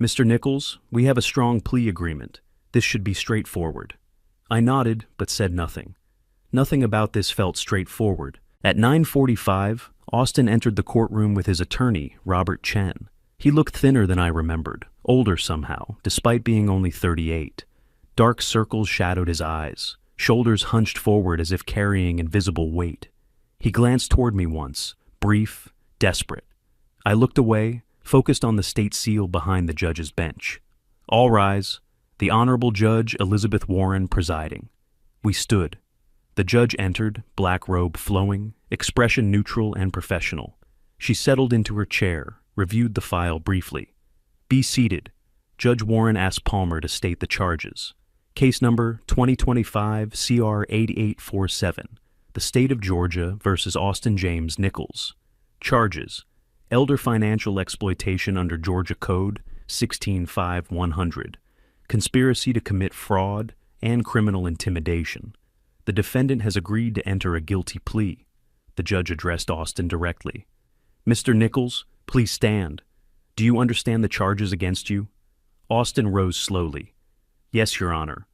"Mr. Nichols, we have a strong plea agreement. This should be straightforward." I nodded, but said nothing. Nothing about this felt straightforward. At 9:45, Austin entered the courtroom with his attorney, Robert Chen. He looked thinner than I remembered, older somehow, despite being only 38. Dark circles shadowed his eyes, shoulders hunched forward as if carrying invisible weight. He glanced toward me once, brief, desperate. I looked away, focused on the state seal behind the judge's bench. "All rise. The Honorable Judge Elizabeth Warren presiding." We stood. The judge entered, black robe flowing, expression neutral and professional. She settled into her chair, reviewed the file briefly. "Be seated." Judge Warren asked Palmer to state the charges. Case number 2025 CR 8847, the State of Georgia versus Austin James Nichols. Charges: elder financial exploitation under Georgia Code 165100, conspiracy to commit fraud, and criminal intimidation. The defendant has agreed to enter a guilty plea. The judge addressed Austin directly. "Mr. Nichols, please stand. Do you understand the charges against you?" Austin rose slowly. "Yes, Your Honor."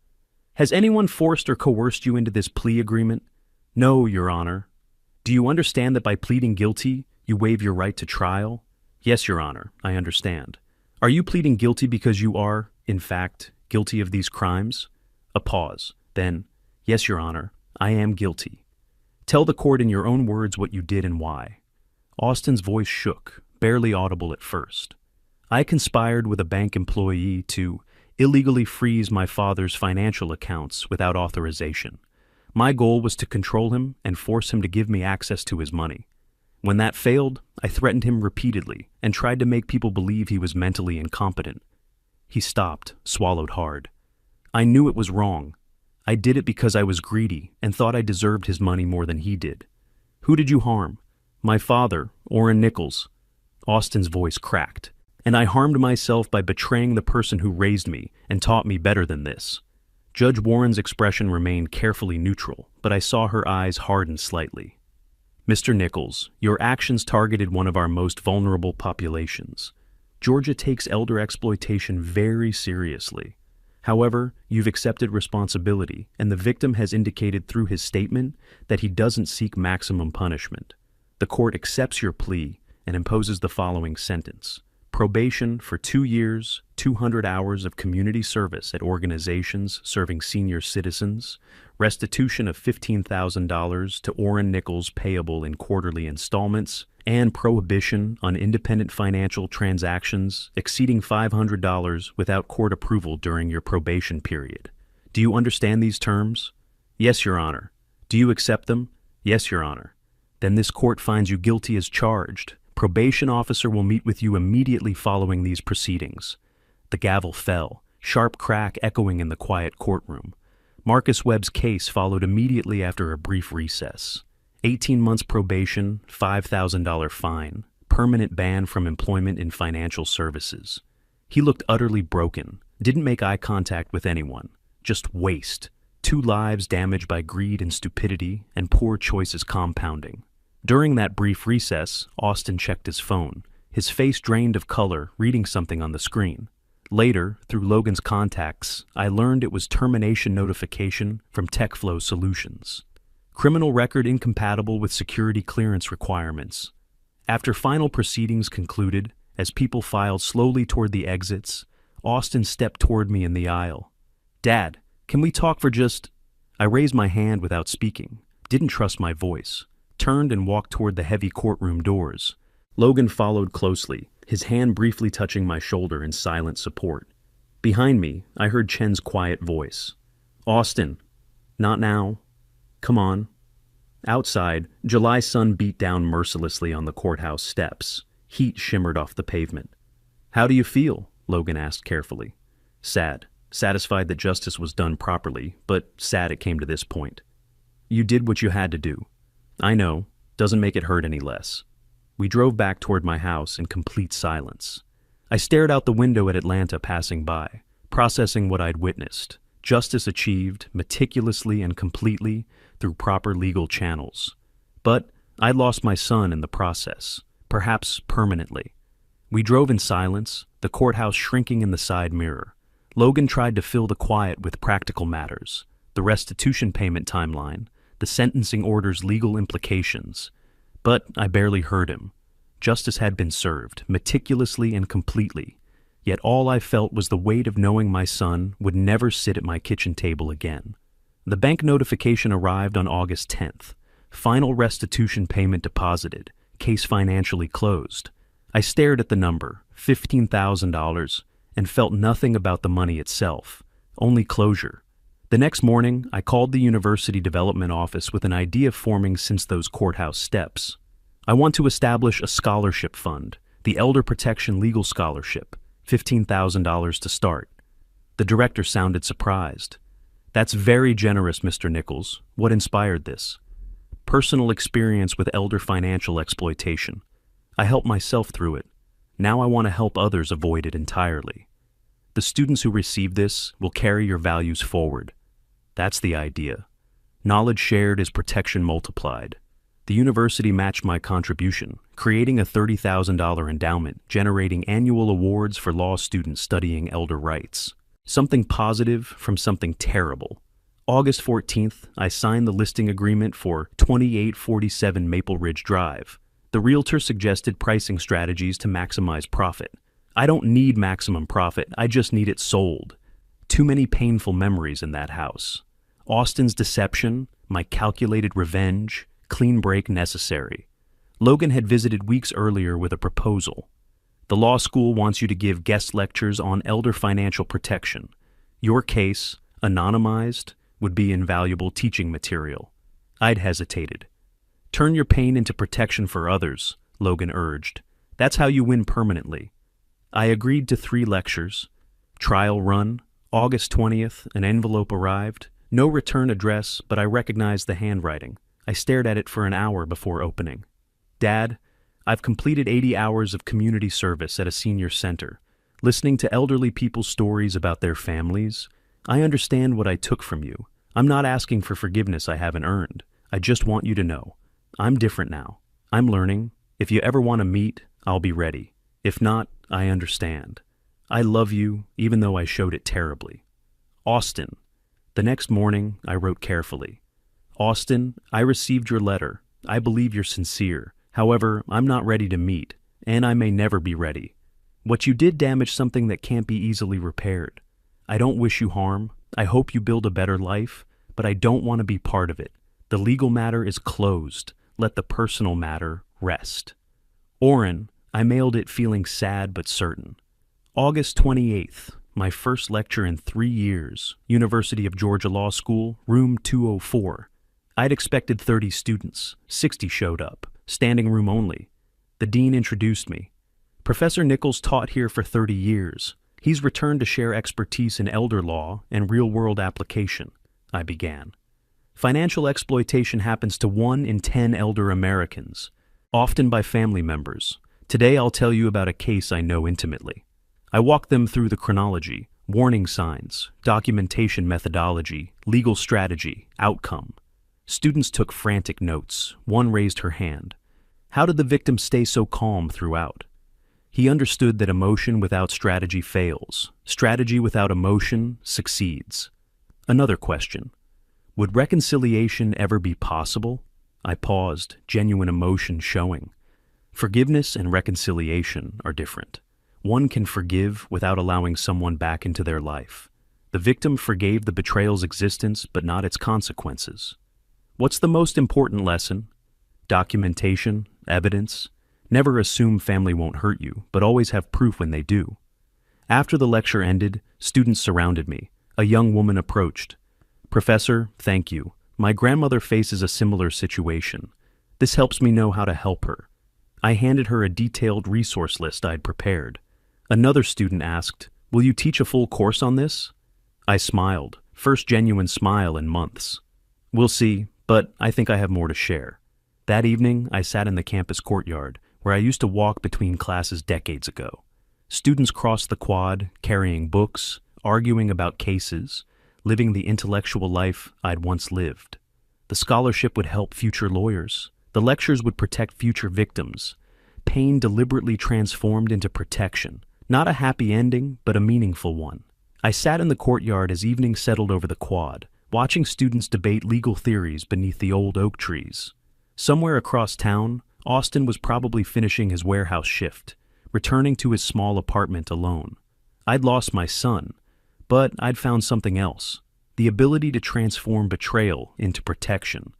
"Has anyone forced or coerced you into this plea agreement?" "No, Your Honor." "Do you understand that by pleading guilty, you waive your right to trial?" "Yes, Your Honor, I understand." "Are you pleading guilty because you are, in fact, guilty of these crimes?" A pause. Then, "Yes, Your Honor, I am guilty." "Tell the court in your own words what you did and why." Austin's voice shook, barely audible at first. "I conspired with a bank employee to illegally freeze my father's financial accounts without authorization. My goal was to control him and force him to give me access to his money. When that failed, I threatened him repeatedly and tried to make people believe he was mentally incompetent." He stopped, swallowed hard. "I knew it was wrong. I did it because I was greedy and thought I deserved his money more than he did." "Who did you harm?" "My father, Orrin Nichols." Austin's voice cracked. "And I harmed myself by betraying the person who raised me and taught me better than this." Judge Warren's expression remained carefully neutral, but I saw her eyes harden slightly. "Mr. Nichols, your actions targeted one of our most vulnerable populations. Georgia takes elder exploitation very seriously. However, you've accepted responsibility, and the victim has indicated through his statement that he doesn't seek maximum punishment. The court accepts your plea and imposes the following sentence: probation for 2 years, 200 hours of community service at organizations serving senior citizens, restitution of $15,000 to Orrin Nichols payable in quarterly installments, and prohibition on independent financial transactions exceeding $500 without court approval during your probation period. Do you understand these terms? Yes, Your Honor. Do you accept them? Yes, Your Honor. Then this court finds you guilty as charged. Probation officer will meet with you immediately following these proceedings. The gavel fell, sharp crack echoing in the quiet courtroom. Marcus Webb's case followed immediately after a brief recess. 18 months probation, $5,000 fine, permanent ban from employment in financial services. He looked utterly broken, didn't make eye contact with anyone, just waste. 2 lives damaged by greed and stupidity, and poor choices compounding. During that brief recess, Austin checked his phone, his face drained of color, reading something on the screen. Later, through Logan's contacts, I learned it was termination notification from TechFlow Solutions. Criminal record incompatible with security clearance requirements. After final proceedings concluded, as people filed slowly toward the exits, Austin stepped toward me in the aisle. "Dad, can we talk for just—" I raised my hand without speaking, didn't trust my voice, turned and walked toward the heavy courtroom doors. Logan followed closely, his hand briefly touching my shoulder in silent support. Behind me, I heard Chen's quiet voice. "Austin, not now. Come on." Outside, July sun beat down mercilessly on the courthouse steps. Heat shimmered off the pavement. "How do you feel?" Logan asked carefully. "Sad. Satisfied that justice was done properly, but sad it came to this point." "You did what you had to do." "I know. Doesn't make it hurt any less." We drove back toward my house in complete silence. I stared out the window at Atlanta passing by, processing what I'd witnessed. Justice achieved, meticulously and completely, through proper legal channels. But I lost my son in the process, perhaps permanently. We drove in silence, the courthouse shrinking in the side mirror. Logan tried to fill the quiet with practical matters, the restitution payment timeline, the sentencing order's legal implications. But I barely heard him. Justice had been served, meticulously and completely. Yet all I felt was the weight of knowing my son would never sit at my kitchen table again. The bank notification arrived on August 10th. Final restitution payment deposited, case financially closed. I stared at the number, $15,000, and felt nothing about the money itself, only closure. The next morning, I called the University Development Office with an idea forming since those courthouse steps. I want to establish a scholarship fund, the Elder Protection Legal Scholarship, $15,000 to start. The director sounded surprised. "That's very generous, Mr. Nichols. What inspired this?" "Personal experience with elder financial exploitation. I helped myself through it. Now I want to help others avoid it entirely. The students who receive this will carry your values forward. That's the idea. Knowledge shared is protection multiplied." The university matched my contribution, creating a $30,000 endowment, generating annual awards for law students studying elder rights. Something positive from something terrible. August 14th, I signed the listing agreement for 2847 Maple Ridge Drive. The realtor suggested pricing strategies to maximize profit. I don't need maximum profit, I just need it sold. Too many painful memories in that house. Austin's deception, my calculated revenge, clean break necessary. Logan had visited weeks earlier with a proposal. The law school wants you to give guest lectures on elder financial protection. Your case, anonymized, would be invaluable teaching material. I'd hesitated. "Turn your pain into protection for others," Logan urged. "That's how you win permanently." I agreed to 3 lectures. Trial run, August 20th, an envelope arrived. No return address, but I recognized the handwriting. I stared at it for an hour before opening. "Dad, I've completed 80 hours of community service at a senior center, listening to elderly people's stories about their families. I understand what I took from you. I'm not asking for forgiveness I haven't earned. I just want you to know. I'm different now. I'm learning. If you ever want to meet, I'll be ready. If not, I understand. I love you, even though I showed it terribly." Austin. The next morning, I wrote carefully. Austin, I received your letter. I believe you're sincere. However, I'm not ready to meet, and I may never be ready. What you did damaged something that can't be easily repaired. I don't wish you harm. I hope you build a better life, but I don't want to be part of it. The legal matter is closed. Let the personal matter rest. Oren, I mailed it feeling sad but certain. August 28th, my first lecture in 3 years, University of Georgia Law School, room 204. I'd expected 30 students. 60 showed up, standing room only. The dean introduced me. Professor Nichols taught here for 30 years. He's returned to share expertise in elder law and real-world application, I began. Financial exploitation happens to 1 in 10 elder Americans, often by family members. Today I'll tell you about a case I know intimately. I walked them through the chronology, warning signs, documentation methodology, legal strategy, outcome. Students took frantic notes. One raised her hand. How did the victim stay so calm throughout? He understood that emotion without strategy fails. Strategy without emotion succeeds. Another question. Would reconciliation ever be possible? I paused, genuine emotion showing. Forgiveness and reconciliation are different. One can forgive without allowing someone back into their life. The victim forgave the betrayal's existence, but not its consequences. What's the most important lesson? Documentation, evidence. Never assume family won't hurt you, but always have proof when they do. After the lecture ended, students surrounded me. A young woman approached. Professor, thank you. My grandmother faces a similar situation. This helps me know how to help her. I handed her a detailed resource list I'd prepared. Another student asked, will you teach a full course on this? I smiled, first genuine smile in months. We'll see, but I think I have more to share. That evening, I sat in the campus courtyard, where I used to walk between classes decades ago. Students crossed the quad, carrying books, arguing about cases, living the intellectual life I'd once lived. The scholarship would help future lawyers. The lectures would protect future victims. Pain deliberately transformed into protection. Not a happy ending, but a meaningful one. I sat in the courtyard as evening settled over the quad, watching students debate legal theories beneath the old oak trees. Somewhere across town, Austin was probably finishing his warehouse shift, returning to his small apartment alone. I'd lost my son, but I'd found something else. The ability to transform betrayal into protection,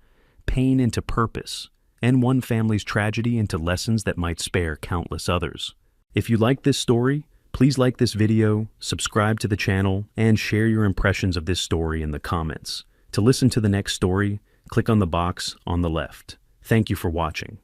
pain into purpose, and one family's tragedy into lessons that might spare countless others. If you like this story, please like this video, subscribe to the channel, and share your impressions of this story in the comments. To listen to the next story, click on the box on the left. Thank you for watching.